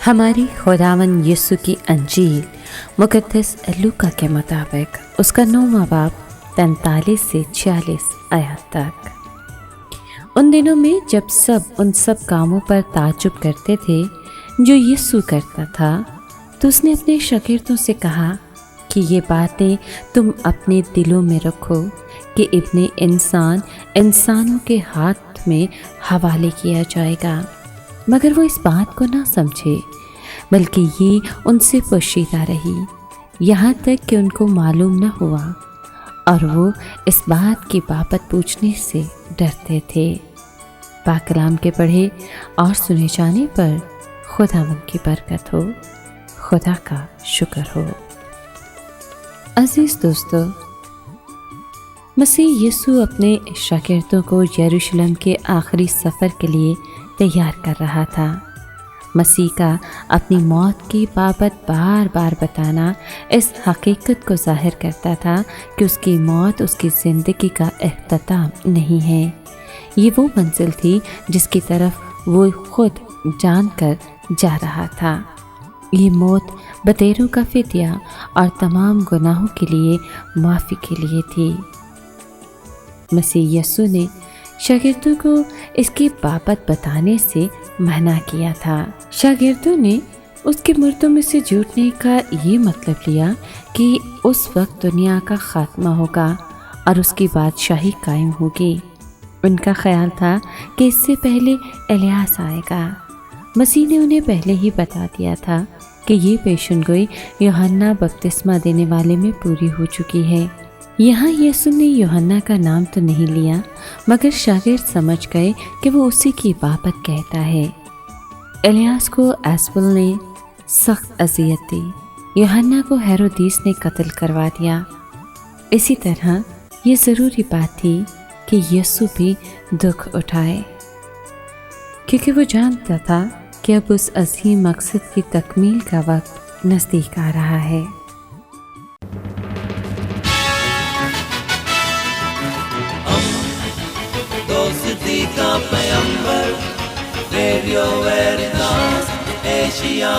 हमारी खुदावंद यीशु की अंजील मुकद्दस लूका के मुताबिक उसका 9वां बाब 43 से 46 आयत तक। उन दिनों में जब सब उन सब कामों पर ताज्जुब करते थे जो यीशु करता था, तो उसने अपने शागिर्दों से कहा कि ये बातें तुम अपने दिलों में रखो कि इब्ने इंसान इंसानों के हाथ में हवाले किया जाएगा। मगर वो इस बात को ना समझे, बल्कि ये उनसे पोशीदा रही, यहाँ तक कि उनको मालूम न हुआ, और वो इस बात की बाबत पूछने से डरते थे। पाक कलाम के पढ़े और सुने जाने पर खुदावंद की बरकत हो, खुदा का शुक्र हो। अजीज़ दोस्तों, मसीह यीशु अपने शागिर्दों को यरूशलेम के आखिरी सफ़र के लिए तैयार कर रहा था। मसीह का अपनी मौत की बाबत बार बार बताना इस हकीकत को ज़ाहिर करता था कि उसकी मौत उसकी ज़िंदगी का इख्तिताम नहीं है। ये वो मंजिल थी जिसकी तरफ वो खुद जानकर जा रहा था। ये मौत बतेरों का फिदिया और तमाम गुनाहों के लिए माफ़ी के लिए थी। मसीह यीशु ने शागिर्दों को इसकी बाबत बताने से मना किया था। शागिर्दों ने उसके मुर्दों में से जुटने का ये मतलब लिया कि उस वक्त दुनिया का खात्मा होगा और उसकी बादशाही कायम होगी। उनका ख्याल था कि इससे पहले एलियास आएगा। मसीह ने उन्हें पहले ही बता दिया था कि ये पेशनगोई यूहन्ना बपतिस्मा देने वाले में पूरी हो चुकी है। यहाँ यीशु ने यूहन्ना का नाम तो नहीं लिया, मगर शागिर्द समझ गए कि वो उसी की बाबत कहता है। एलियास को एस्बुल ने सख्त अजियत दी, यूहन्ना को हेरोदीस ने कत्ल करवा दिया। इसी तरह ये ज़रूरी बात थी कि यीशु भी दुख उठाए, क्योंकि वो जानता था कि अब उस अजीम मकसद की तकमील का वक्त नज़दीक आ रहा है। दोस्ती का पैगंबर, रेडियो वेरितास एशिया।